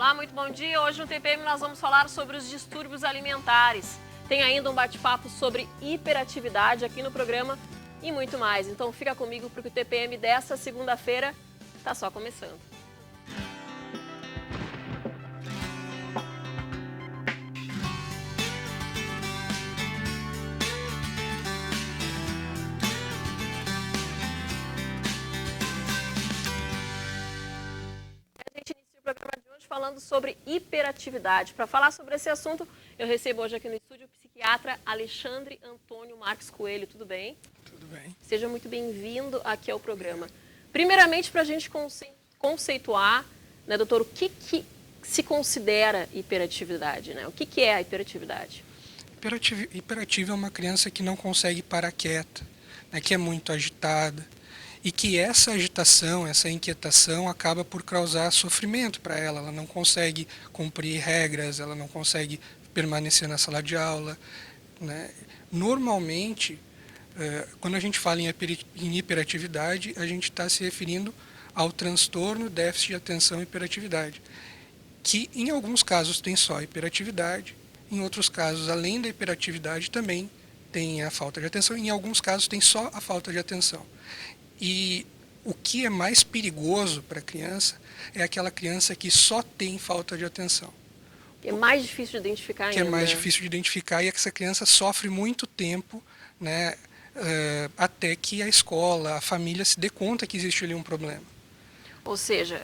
Olá, muito bom dia. Hoje no TPM nós vamos falar sobre os distúrbios alimentares. Tem ainda um bate-papo sobre hiperatividade aqui no programa e muito mais. Então fica comigo porque o TPM dessa segunda-feira está só começando. Falando sobre hiperatividade. Para falar sobre esse assunto, eu recebo hoje aqui no estúdio o psiquiatra Alexandre Antônio Marques Coelho. Tudo bem? Tudo bem. Seja muito bem-vindo aqui ao programa. Primeiramente, para a gente conceituar, né, doutor, o que se considera hiperatividade, né? O que é a hiperatividade? Hiperativa é uma criança que não consegue parar quieta, né, que é muito agitada, e que essa agitação, essa inquietação acaba por causar sofrimento para ela. Ela não consegue cumprir regras, ela não consegue permanecer na sala de aula, né? Normalmente, quando a gente fala em hiperatividade, a gente está se referindo ao transtorno déficit de atenção e hiperatividade, que em alguns casos tem só hiperatividade, em outros casos, além da hiperatividade, também tem a falta de atenção, e em alguns casos tem só a falta de atenção. E o que é mais perigoso para a criança é aquela criança que só tem falta de atenção. É mais difícil de identificar ainda. Que é mais difícil de identificar e essa criança sofre muito tempo, né, até que a escola, a família se dê conta que existe ali um problema. Ou seja,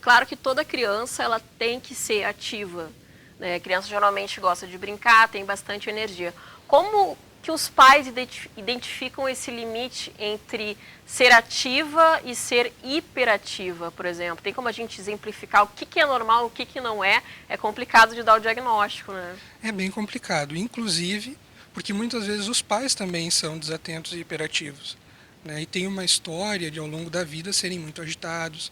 claro que toda criança ela tem que ser ativa, né? A criança geralmente gosta de brincar, tem bastante energia. Como que os pais identificam esse limite entre ser ativa e ser hiperativa, por exemplo? Tem como a gente exemplificar o que é normal, o que não é? É complicado de dar o diagnóstico, né? É bem complicado, inclusive porque muitas vezes os pais também são desatentos e hiperativos, né? E tem uma história de ao longo da vida serem muito agitados,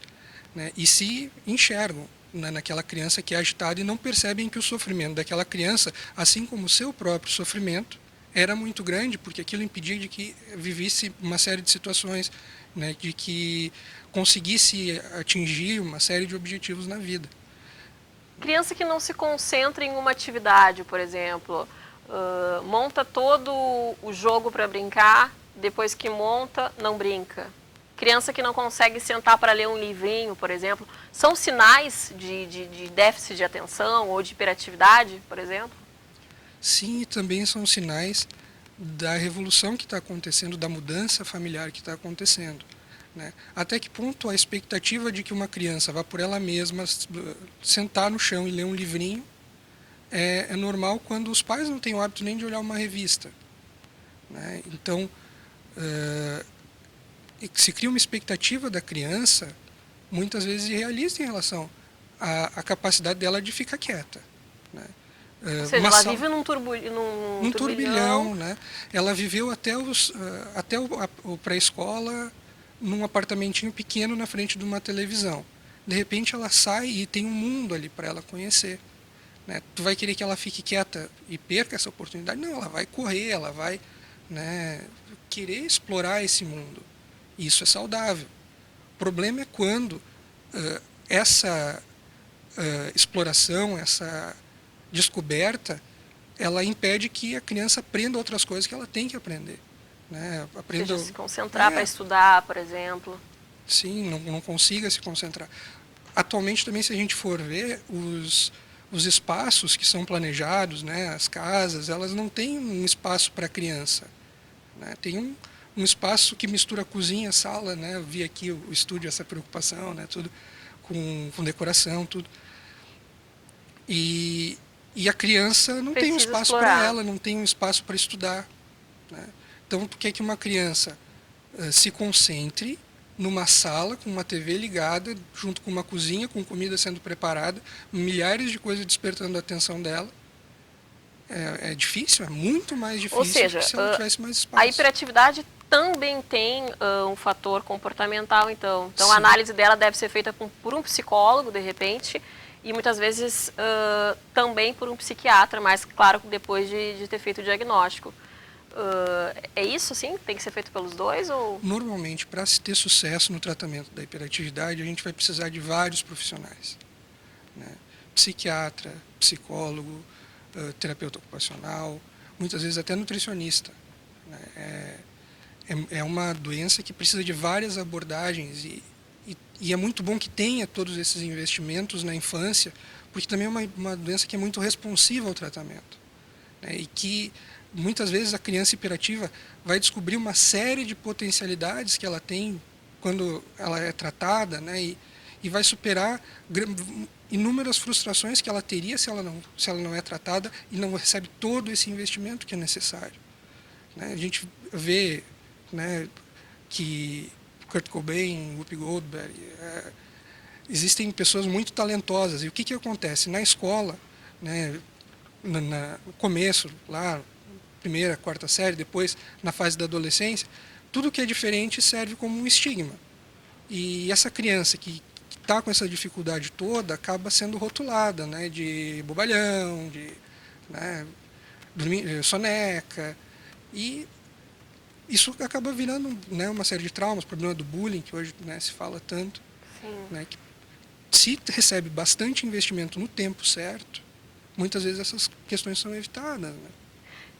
né? E se enxergam, né, naquela criança que é agitada e não percebem que o sofrimento daquela criança, assim como o seu próprio sofrimento, era muito grande, porque aquilo impedia de que vivesse uma série de situações, né, de que conseguisse atingir uma série de objetivos na vida. Criança que não se concentra em uma atividade, por exemplo, monta todo o jogo para brincar, depois que monta, não brinca. Criança que não consegue sentar para ler um livrinho, por exemplo, são sinais de déficit de atenção ou de hiperatividade, por exemplo? Sim, e também são sinais da revolução que está acontecendo, da mudança familiar que está acontecendo, né? Até que ponto a expectativa de que uma criança vá por ela mesma sentar no chão e ler um livrinho é normal quando os pais não têm o hábito nem de olhar uma revista, né? Então, se cria uma expectativa da criança, muitas vezes irrealista em relação à capacidade dela de ficar quieta, né? Ou seja, ela vive num turbilhão, né? Ela viveu até o pré-escola num apartamentinho pequeno na frente de uma televisão. De repente ela sai e tem um mundo ali para ela conhecer, né? Tu vai querer que ela fique quieta e perca essa oportunidade? Não, ela vai correr, ela vai, né, querer explorar esse mundo. Isso é saudável. O problema é quando essa exploração, essa descoberta, ela impede que a criança aprenda outras coisas que ela tem que aprender, né? Aprenda, se concentrar para estudar, por exemplo. Sim, não consiga se concentrar. Atualmente também, se a gente for ver, os espaços que são planejados, né, as casas, elas não têm um espaço para a criança, né? Tem um espaço que mistura cozinha, sala, né? Eu vi aqui o estúdio, essa preocupação, né? Tudo com decoração, tudo. E a criança não tem um espaço para ela, não tem um espaço para estudar, né? Então, por que uma criança se concentre numa sala com uma TV ligada, junto com uma cozinha, com comida sendo preparada, milhares de coisas despertando a atenção dela? É difícil, é muito mais difícil. Ou seja, se ela tivesse mais espaço. A hiperatividade também tem um fator comportamental, então. Então, Sim. A análise dela deve ser feita por um psicólogo, de repente, e muitas vezes também por um psiquiatra, mas claro, depois de ter feito o diagnóstico. É isso, sim? Tem que ser feito pelos dois? Ou... Normalmente, para se ter sucesso no tratamento da hiperatividade, a gente vai precisar de vários profissionais, né? Psiquiatra, psicólogo, terapeuta ocupacional, muitas vezes até nutricionista, né? É uma doença que precisa de várias abordagens e é muito bom que tenha todos esses investimentos na infância, porque também é uma doença que é muito responsiva ao tratamento, né? E que muitas vezes a criança hiperativa vai descobrir uma série de potencialidades que ela tem quando ela é tratada, né? E vai superar inúmeras frustrações que ela teria se ela não é tratada e não recebe todo esse investimento que é necessário, né? A gente vê, né, que Kurt Cobain, Whoopi Goldberg, existem pessoas muito talentosas. E o que acontece? Na escola, né, no começo, lá, primeira, quarta série, depois na fase da adolescência, tudo que é diferente serve como um estigma. E essa criança que está com essa dificuldade toda acaba sendo rotulada, né, de bobalhão, de, né, soneca. E isso acaba virando, né, uma série de traumas, problema do bullying, que hoje, né, se fala tanto. Né, que se recebe bastante investimento no tempo certo, muitas vezes essas questões são evitadas, né?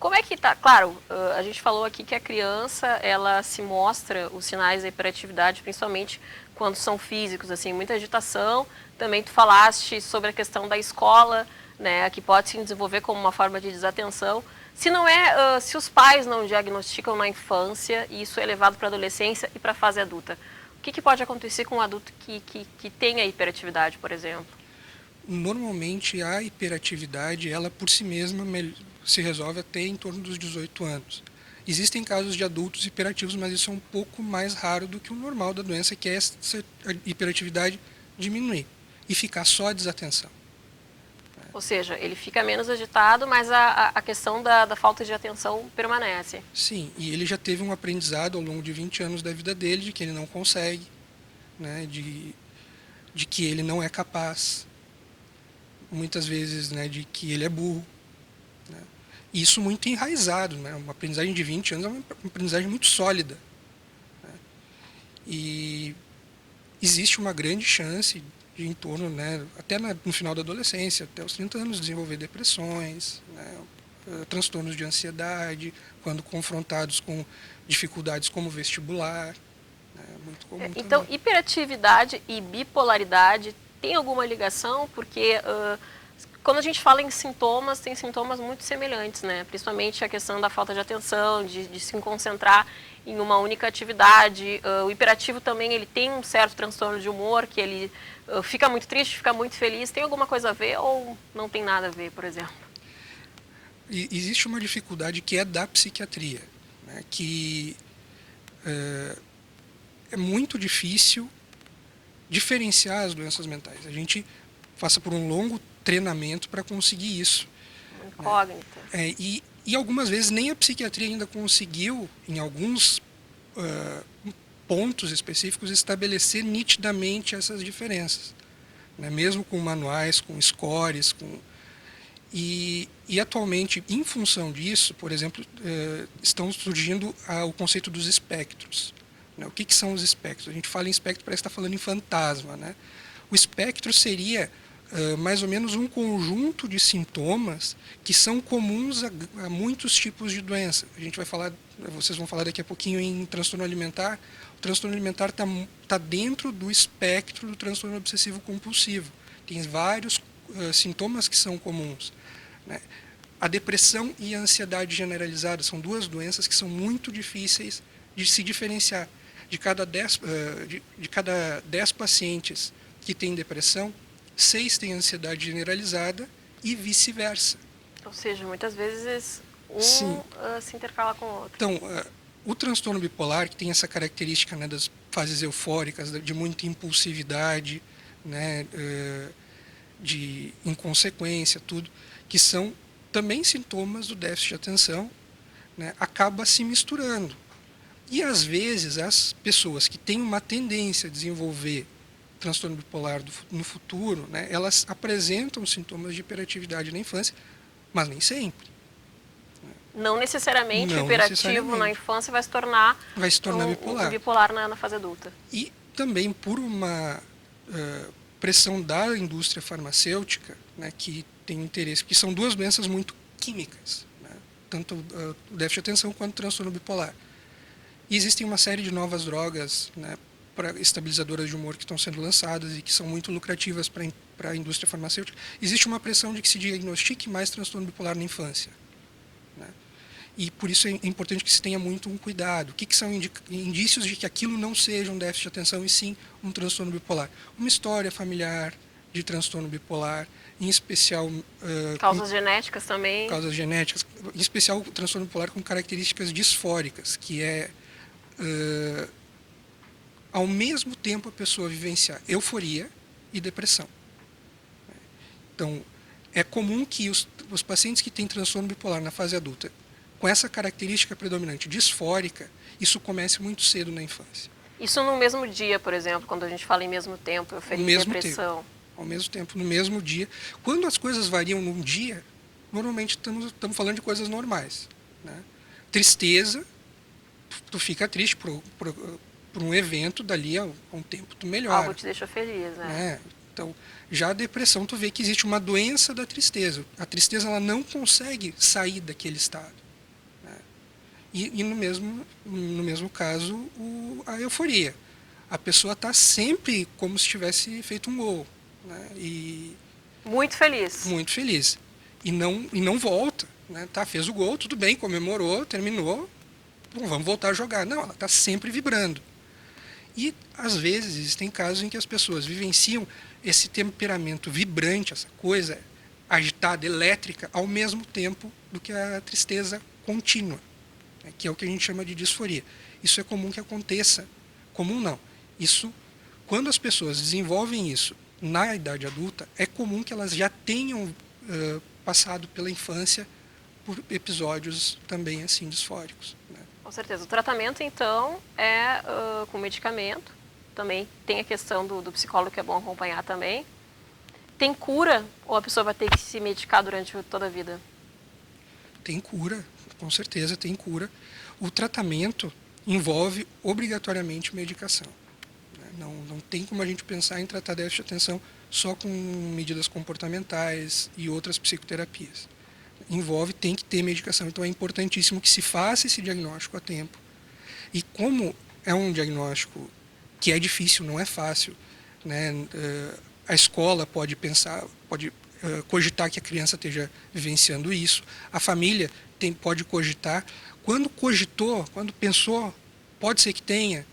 Como é que tá? Claro, a gente falou aqui que a criança, ela se mostra os sinais da hiperatividade, principalmente quando são físicos, assim, muita agitação. Também tu falaste sobre a questão da escola, né, que pode se desenvolver como uma forma de desatenção. Se não é, se os pais não diagnosticam na infância e isso é levado para a adolescência e para a fase adulta, o que pode acontecer com um adulto que tenha hiperatividade, por exemplo? Normalmente a hiperatividade, ela por si mesma se resolve até em torno dos 18 anos. Existem casos de adultos hiperativos, mas isso é um pouco mais raro do que o normal da doença, que é essa hiperatividade diminuir e ficar só a desatenção. Ou seja, ele fica menos agitado, mas a questão da falta de atenção permanece. Sim, e ele já teve um aprendizado ao longo de 20 anos da vida dele de que ele não consegue, né, de que ele não é capaz, muitas vezes, né, de que ele é burro. Né? Isso muito enraizado, né? Uma aprendizagem de 20 anos é uma aprendizagem muito sólida. Né? E existe uma grande chance de em torno, né, até no final da adolescência, até os 30 anos, desenvolver depressões, né, transtornos de ansiedade, quando confrontados com dificuldades como vestibular. Né, muito comum então, também. hiperatividade e bipolaridade tem alguma ligação? Porque quando a gente fala em sintomas, tem sintomas muito semelhantes, né? Principalmente a questão da falta de atenção, de se concentrar em uma única atividade. O hiperativo também, ele tem um certo transtorno de humor, que ele fica muito triste, fica muito feliz. Tem alguma coisa a ver ou não tem nada a ver, por exemplo? Existe uma dificuldade que é da psiquiatria, né, que é muito difícil diferenciar as doenças mentais. A gente passa por um longo treinamento para conseguir isso. Uma incógnita. Né? E algumas vezes nem a psiquiatria ainda conseguiu, em alguns pontos específicos, estabelecer nitidamente essas diferenças. Né? Mesmo com manuais, com scores, E atualmente, em função disso, por exemplo, estão surgindo o conceito dos espectros. Né? O que são os espectros? A gente fala em espectro, parece que está falando em fantasma. Né? O espectro seria mais ou menos um conjunto de sintomas que são comuns a muitos tipos de doença. A gente vai falar, vocês vão falar daqui a pouquinho em transtorno alimentar. O transtorno alimentar está dentro do espectro do transtorno obsessivo compulsivo. Tem vários sintomas que são comuns. Né? A depressão e a ansiedade generalizada são duas doenças que são muito difíceis de se diferenciar. De cada 10 pacientes que têm depressão, 6 têm ansiedade generalizada e vice-versa. Ou seja, muitas vezes se intercala com o outro. Então, o transtorno bipolar, que tem essa característica, né, das fases eufóricas, de muita impulsividade, né, de inconsequência, tudo, que são também sintomas do déficit de atenção, né, acaba se misturando. E, às vezes, as pessoas que têm uma tendência a desenvolver transtorno bipolar no futuro, né, elas apresentam sintomas de hiperatividade na infância, mas nem sempre. Não necessariamente o hiperativo na infância vai se tornar bipolar, bipolar na fase adulta. E também por pressão da indústria farmacêutica, né, que tem interesse, porque são duas doenças muito químicas, né, tanto o déficit de atenção quanto o transtorno bipolar. E existem uma série de novas drogas, né, estabilizadoras de humor que estão sendo lançadas e que são muito lucrativas para a indústria farmacêutica. Existe uma pressão de que se diagnostique mais transtorno bipolar na infância, né? E por isso é importante que se tenha muito um cuidado. O que são indícios de que aquilo não seja um déficit de atenção e sim um transtorno bipolar? Uma história familiar de transtorno bipolar, em especial... causas genéticas também. Causas genéticas, em especial o transtorno bipolar com características disfóricas, que é... ao mesmo tempo a pessoa vivenciar euforia e depressão. Então, é comum que os pacientes que têm transtorno bipolar na fase adulta, com essa característica predominante disfórica, isso comece muito cedo na infância. Isso no mesmo dia, por exemplo, quando a gente fala em mesmo tempo, euforia e depressão. Ao mesmo tempo, no mesmo dia. Quando as coisas variam num dia, normalmente estamos falando de coisas normais, né? Tristeza, tu fica triste por um evento, dali a um tempo tu melhora. Algo te deixa feliz, né? Então, já a depressão, tu vê que existe uma doença da tristeza. A tristeza ela não consegue sair daquele estado, né? E no mesmo caso, a euforia. A pessoa está sempre como se tivesse feito um gol, né? E muito feliz. Muito feliz. E não volta, né? Tá, fez o gol, tudo bem, comemorou, terminou, bom, vamos voltar a jogar. Não, ela está sempre vibrando. E, às vezes, existem casos em que as pessoas vivenciam esse temperamento vibrante, essa coisa agitada, elétrica, ao mesmo tempo do que a tristeza contínua, né, que é o que a gente chama de disforia. Isso é comum que aconteça. Comum não. Isso, quando as pessoas desenvolvem isso na idade adulta, é comum que elas já tenham passado pela infância por episódios também assim disfóricos, né? Com certeza. O tratamento, então, é com medicamento. Também tem a questão do psicólogo, que é bom acompanhar também. Tem cura ou a pessoa vai ter que se medicar durante toda a vida? Tem cura, com certeza tem cura. O tratamento envolve obrigatoriamente medicação, né? Não tem como a gente pensar em tratar déficit de atenção só com medidas comportamentais e outras psicoterapias. Tem que ter medicação, então é importantíssimo que se faça esse diagnóstico a tempo. E como é um diagnóstico que é difícil, não é fácil, né? A escola pode cogitar que a criança esteja vivenciando isso, a família pode cogitar. Quando pensou, pode ser que tenha,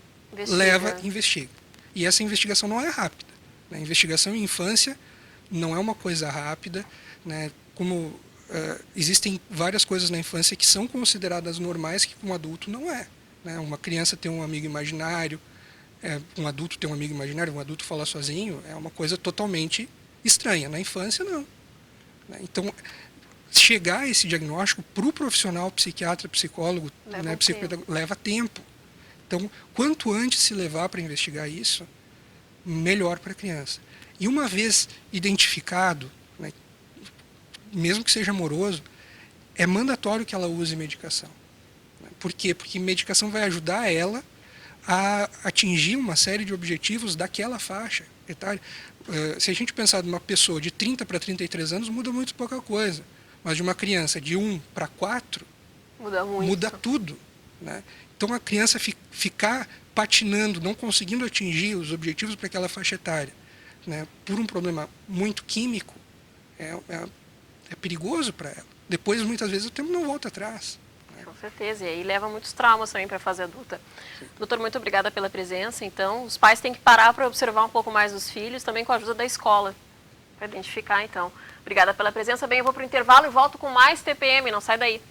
investiga. E essa investigação não é rápida, né? A investigação em infância não é uma coisa rápida, né? Como existem várias coisas na infância que são consideradas normais que um adulto não é, né? Uma criança ter um amigo imaginário, um adulto ter um amigo imaginário, um adulto falar sozinho, é uma coisa totalmente estranha. Na infância, não, né? Então, chegar a esse diagnóstico para o profissional, psiquiatra, psicólogo, né, leva tempo. Então, quanto antes se levar para investigar isso, melhor para a criança. E uma vez identificado, né, mesmo que seja amoroso, é mandatório que ela use medicação. Por quê? Porque medicação vai ajudar ela a atingir uma série de objetivos daquela faixa etária. Se a gente pensar numa pessoa de 30 para 33 anos, muda muito pouca coisa. Mas de uma criança de 1 para 4, muda tudo, né? Então, a criança ficar patinando, não conseguindo atingir os objetivos para aquela faixa etária, né, por um problema muito químico, é perigoso para ela. Depois, muitas vezes, o tempo não volta atrás. Com certeza, e aí leva muitos traumas também para a fase adulta. Doutor, muito obrigada pela presença. Então, os pais têm que parar para observar um pouco mais os filhos, também com a ajuda da escola, para identificar, então. Obrigada pela presença. Bem, eu vou para o intervalo e volto com mais TPM, não sai daí.